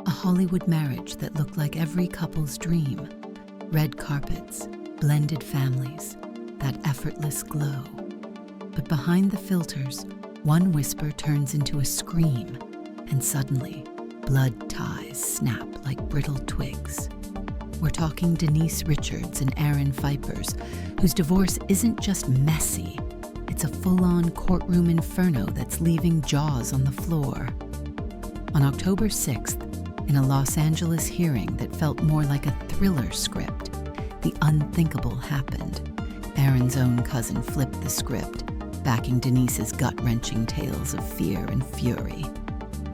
A Hollywood marriage that looked like every couple's dream. Red carpets, blended families, that effortless glow. But behind the filters, one whisper turns into a scream, and suddenly, blood ties snap like brittle twigs. We're talking Denise Richards and Aaron Phypers, whose divorce isn't just messy, it's a full-on courtroom inferno that's leaving jaws on the floor. On October 6th, in a Los Angeles hearing that felt more like a thriller script, the unthinkable happened. Aaron's own cousin flipped the script, backing Denise's gut-wrenching tales of fear and fury.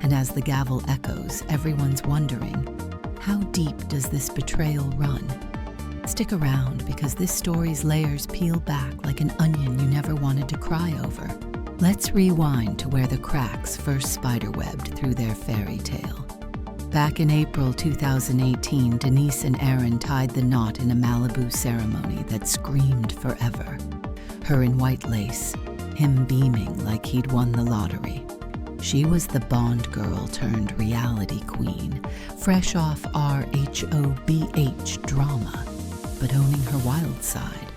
And as the gavel echoes, everyone's wondering, how deep does this betrayal run? Stick around, because this story's layers peel back like an onion you never wanted to cry over. Let's rewind to where the cracks first spiderwebbed through their fairy tale. Back in April 2018, Denise and Aaron tied the knot in a Malibu ceremony that screamed forever. Her in white lace, him beaming like he'd won the lottery. She was the Bond girl turned reality queen, fresh off RHOBH drama, but owning her wild side.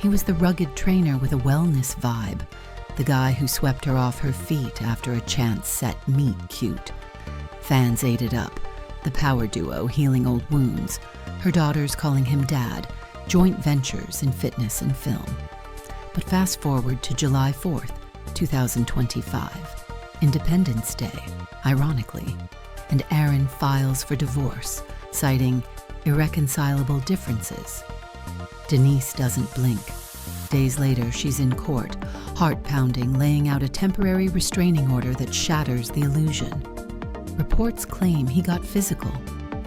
He was the rugged trainer with a wellness vibe, the guy who swept her off her feet after a chance set meet cute. Fans ate it up, the power duo healing old wounds, her daughters calling him dad, joint ventures in fitness and film. But fast forward to July 4th, 2025, Independence Day, ironically, and Aaron files for divorce, citing irreconcilable differences. Denise doesn't blink. Days later, she's in court, heart pounding, laying out a temporary restraining order that shatters the illusion. Reports claim he got physical,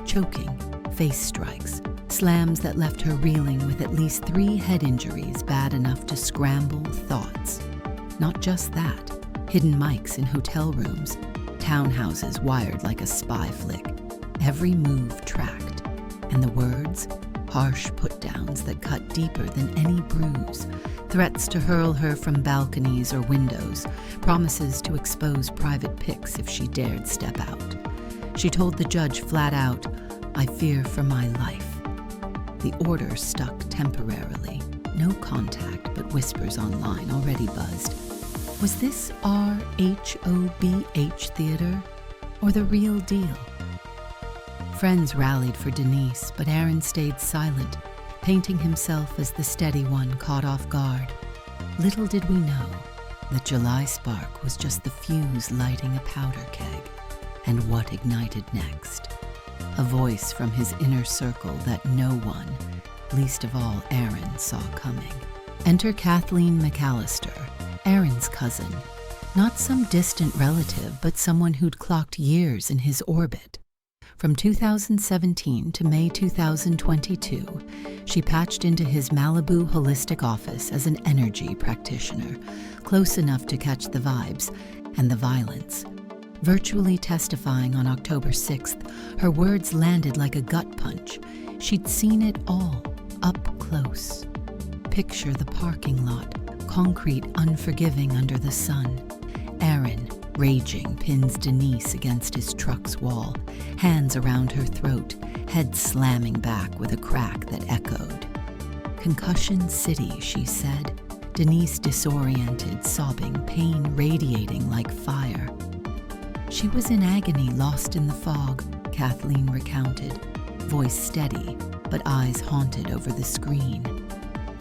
choking, face strikes, slams that left her reeling with at least 3 head injuries bad enough to scramble thoughts. Not just that, hidden mics in hotel rooms, townhouses wired like a spy flick, every move tracked, and the words, harsh put-downs that cut deeper than any bruise, threats to hurl her from balconies or windows, promises to expose private pics if she dared step out. She told the judge flat out, "I fear for my life." The order stuck temporarily. No contact, but whispers online already buzzed. Was this RHOBH theater or the real deal? Friends rallied for Denise, but Aaron stayed silent, painting himself as the steady one caught off guard. Little did we know that July spark was just the fuse lighting a powder keg, and what ignited next. A voice from his inner circle that no one, least of all Aaron, saw coming. Enter Kathleen McAllister, Aaron's cousin, not some distant relative, but someone who'd clocked years in his orbit. From 2017 to May 2022, she patched into his Malibu holistic office as an energy practitioner, close enough to catch the vibes and the violence. Virtually testifying on October 6th, her words landed like a gut punch. She'd seen it all, up close. Picture the parking lot, concrete unforgiving under the sun. Aaron, raging, pins Denise against his truck's wall, hands around her throat, head slamming back with a crack that echoed. Concussion City, she said. Denise disoriented, sobbing, pain radiating like fire. She was in agony, lost in the fog, Kathleen recounted, voice steady, but eyes haunted over the screen.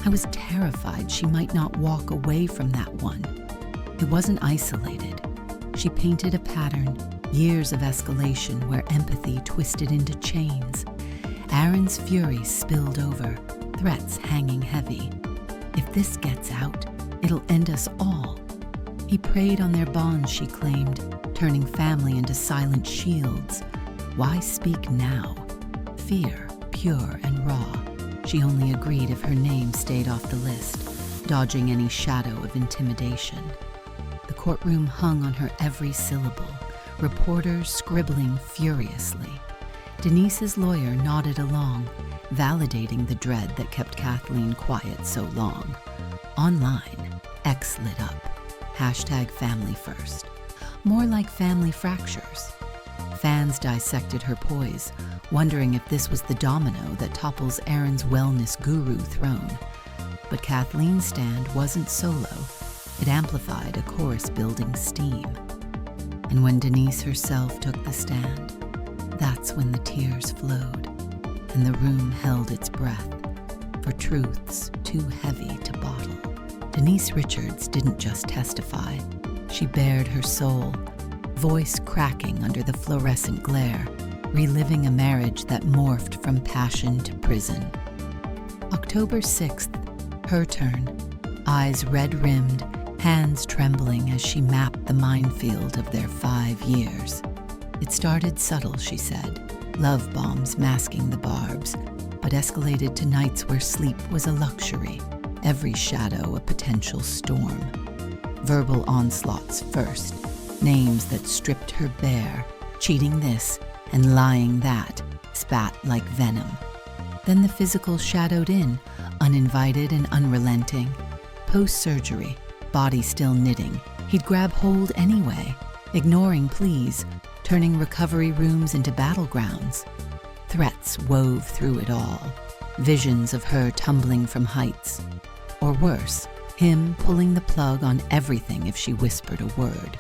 I was terrified she might not walk away from that one. It wasn't isolated. She painted a pattern, years of escalation where empathy twisted into chains. Aaron's fury spilled over, threats hanging heavy. If this gets out, it'll end us all. He preyed on their bonds, she claimed, turning family into silent shields. Why speak now? Fear, pure and raw. She only agreed if her name stayed off the list, dodging any shadow of intimidation. The courtroom hung on her every syllable, reporters scribbling furiously. Denise's lawyer nodded along, validating the dread that kept Kathleen quiet so long. Online, X lit up. #family first. More like family fractures. Fans dissected her poise, wondering if this was the domino that topples Aaron's wellness guru throne. But Kathleen's stand wasn't solo. It amplified a chorus-building steam. And when Denise herself took the stand, that's when the tears flowed, and the room held its breath for truths too heavy to bottle. Denise Richards didn't just testify. She bared her soul, voice cracking under the fluorescent glare, reliving a marriage that morphed from passion to prison. October 6th, her turn, eyes red-rimmed, hands trembling as she mapped the minefield of their 5 years. It started subtle, she said, love bombs masking the barbs, but escalated to nights where sleep was a luxury, every shadow a potential storm. Verbal onslaughts first, names that stripped her bare, cheating this and lying that, spat like venom. Then the physical shadowed in, uninvited and unrelenting. Post-surgery, body still knitting, he'd grab hold anyway, ignoring pleas, turning recovery rooms into battlegrounds. Threats wove through it all, visions of her tumbling from heights. Or worse, him pulling the plug on everything if she whispered a word.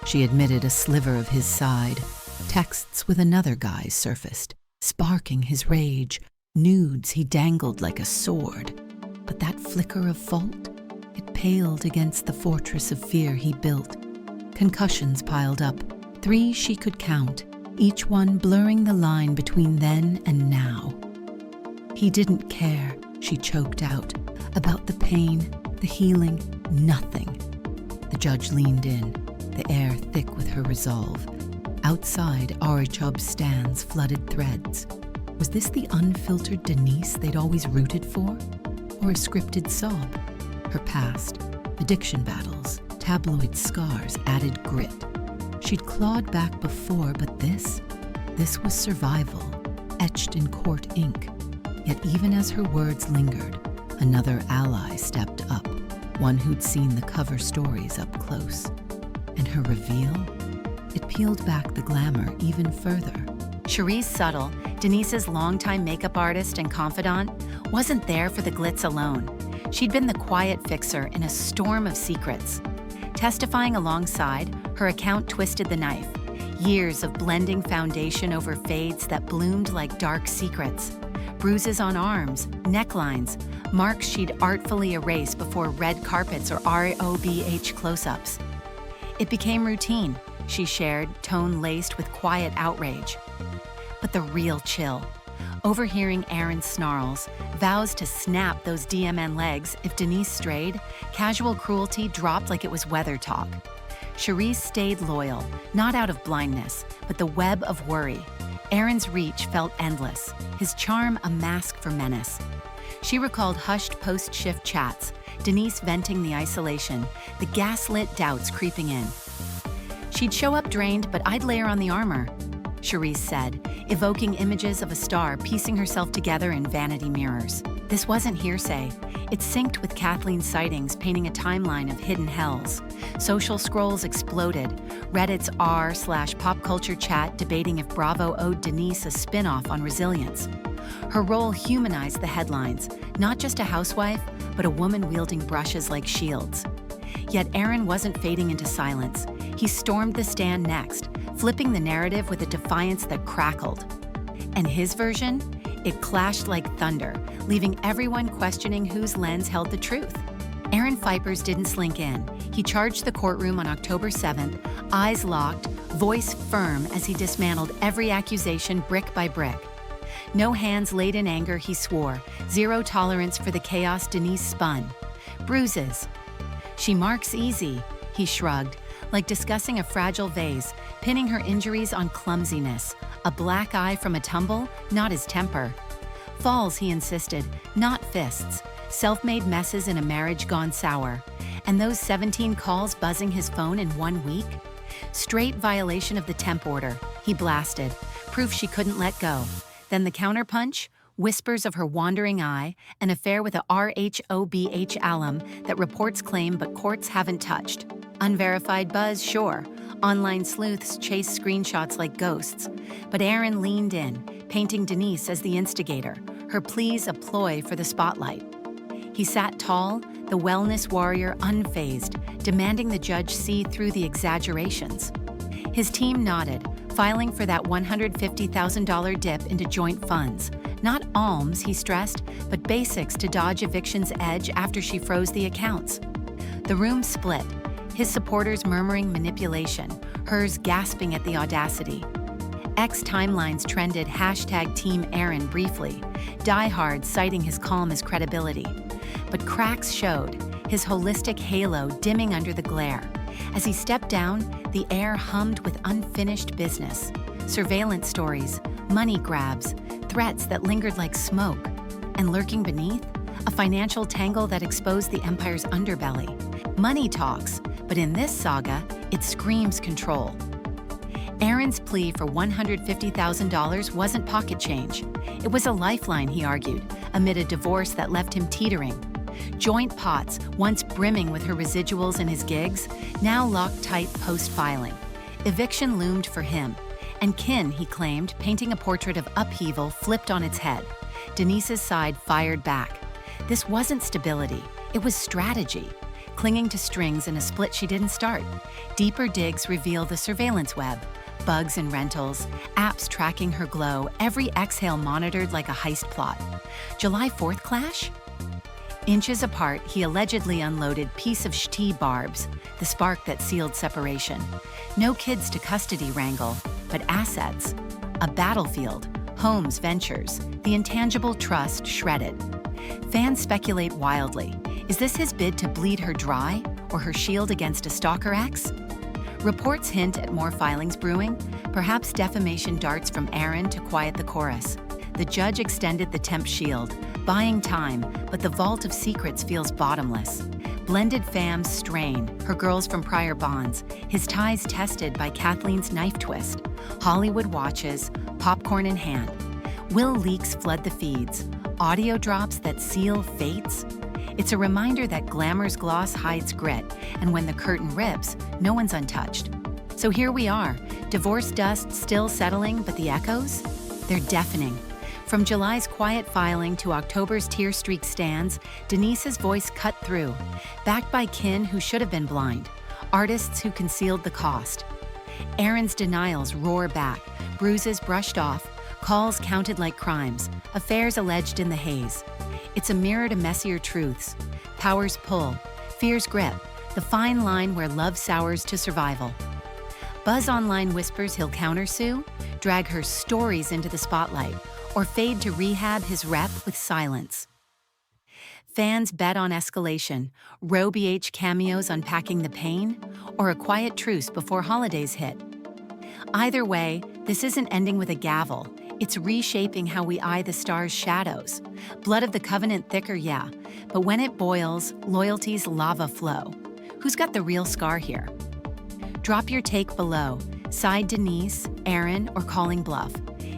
She admitted a sliver of his side. Texts with another guy surfaced, sparking his rage, nudes he dangled like a sword. But that flicker of fault, it paled against the fortress of fear he built. Concussions piled up, 3 she could count, each one blurring the line between then and now. He didn't care, she choked out, about the pain, the healing, nothing. The judge leaned in, the air thick with her resolve. Outside, RHOBH stands flooded threads. Was this the unfiltered Denise they'd always rooted for? Or a scripted sob? Her past, addiction battles, tabloid scars added grit. She'd clawed back before, but this was survival, etched in court ink. Yet even as her words lingered, another ally stepped up, one who'd seen the cover stories up close. And her reveal? It peeled back the glamour even further. Cherise Subtle, Denise's longtime makeup artist and confidant, wasn't there for the glitz alone. She'd been the quiet fixer in a storm of secrets. Testifying alongside, her account twisted the knife. Years of blending foundation over fades that bloomed like dark secrets. Bruises on arms, necklines, marks she'd artfully erased before red carpets or RHOBH close-ups. It became routine, she shared, tone laced with quiet outrage. But the real chill, overhearing Aaron's snarls, vows to snap those DMN legs if Denise strayed, casual cruelty dropped like it was weather talk. Cherise stayed loyal, not out of blindness, but the web of worry. Aaron's reach felt endless, his charm a mask for menace. She recalled hushed post-shift chats, Denise venting the isolation, the gaslit doubts creeping in. She'd show up drained, but I'd layer on the armor, Cherise said, evoking images of a star piecing herself together in vanity mirrors. This wasn't hearsay. It synced with Kathleen's sightings, painting a timeline of hidden hells. Social scrolls exploded, Reddit's r/pop culture chat debating if Bravo owed Denise a spin-off on resilience. Her role humanized the headlines, not just a housewife, but a woman wielding brushes like shields. Yet Aaron wasn't fading into silence. He stormed the stand next, flipping the narrative with a defiance that crackled. And his version? It clashed like thunder, leaving everyone questioning whose lens held the truth. Aaron Phypers didn't slink in. He charged the courtroom on October 7th, eyes locked, voice firm as he dismantled every accusation brick by brick. No hands laid in anger, he swore. Zero tolerance for the chaos Denise spun. Bruises. She marks easy, he shrugged, like discussing a fragile vase, pinning her injuries on clumsiness. A black eye from a tumble, not his temper. Falls, he insisted, not fists. Self-made messes in a marriage gone sour. And those 17 calls buzzing his phone in 1 week? Straight violation of the temp order, he blasted, proof she couldn't let go. Then the counterpunch, whispers of her wandering eye, an affair with a RHOBH alum that reports claim but courts haven't touched. Unverified buzz, sure. Online sleuths chased screenshots like ghosts, but Aaron leaned in, painting Denise as the instigator, her pleas a ploy for the spotlight. He sat tall, the wellness warrior unfazed, demanding the judge see through the exaggerations. His team nodded, filing for that $150,000 dip into joint funds. Not alms, he stressed, but basics to dodge eviction's edge after she froze the accounts. The room split, his supporters murmuring manipulation, hers gasping at the audacity. X timelines trended #Team Aaron briefly, diehards citing his calm as credibility. But cracks showed, his holistic halo dimming under the glare. As he stepped down, the air hummed with unfinished business. Surveillance stories, money grabs, threats that lingered like smoke. And lurking beneath, a financial tangle that exposed the empire's underbelly. Money talks, but in this saga, it screams control. Aaron's plea for $150,000 wasn't pocket change. It was a lifeline, he argued, amid a divorce that left him teetering. Joint pots, once brimming with her residuals and his gigs, now locked tight post-filing. Eviction loomed for him. And kin, he claimed, painting a portrait of upheaval flipped on its head. Denise's side fired back. This wasn't stability, it was strategy. Clinging to strings in a split she didn't start. Deeper digs reveal the surveillance web. Bugs and rentals, apps tracking her glow, every exhale monitored like a heist plot. July 4th clash? Inches apart, he allegedly unloaded piece of shti barbs, the spark that sealed separation. No kids to custody wrangle, but assets. A battlefield, homes, ventures, the intangible trust shredded. Fans speculate wildly. Is this his bid to bleed her dry, or her shield against a stalker ex? Reports hint at more filings brewing, perhaps defamation darts from Aaron to quiet the chorus. The judge extended the temp shield, buying time, but the vault of secrets feels bottomless. Blended fams strain, her girls from prior bonds, his ties tested by Kathleen's knife twist. Hollywood watches, popcorn in hand. Will leaks flood the feeds? Audio drops that seal fates? It's a reminder that glamour's gloss hides grit, and when the curtain rips, no one's untouched. So here we are, divorce dust still settling, but the echoes? They're deafening. From July's quiet filing to October's tear streak stands, Denise's voice cut through, backed by kin who should have been blind, artists who concealed the cost. Aaron's denials roar back, bruises brushed off, calls counted like crimes, affairs alleged in the haze. It's a mirror to messier truths. Power's pull, fear's grip, the fine line where love sours to survival. Buzz Online whispers he'll countersue, drag her stories into the spotlight, or fade to rehab his rep with silence. Fans bet on escalation, RHOBH cameos unpacking the pain, or a quiet truce before holidays hit. Either way, this isn't ending with a gavel. It's reshaping how we eye the stars' shadows. Blood of the covenant thicker, yeah, but when it boils, loyalty's lava flow. Who's got the real scar here? Drop your take below. Side Denise, Aaron, or calling bluff.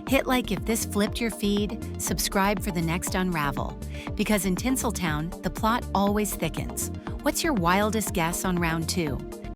Hit like if this flipped your feed, subscribe for the next unravel. Because in Tinseltown, the plot always thickens. What's your wildest guess on round 2?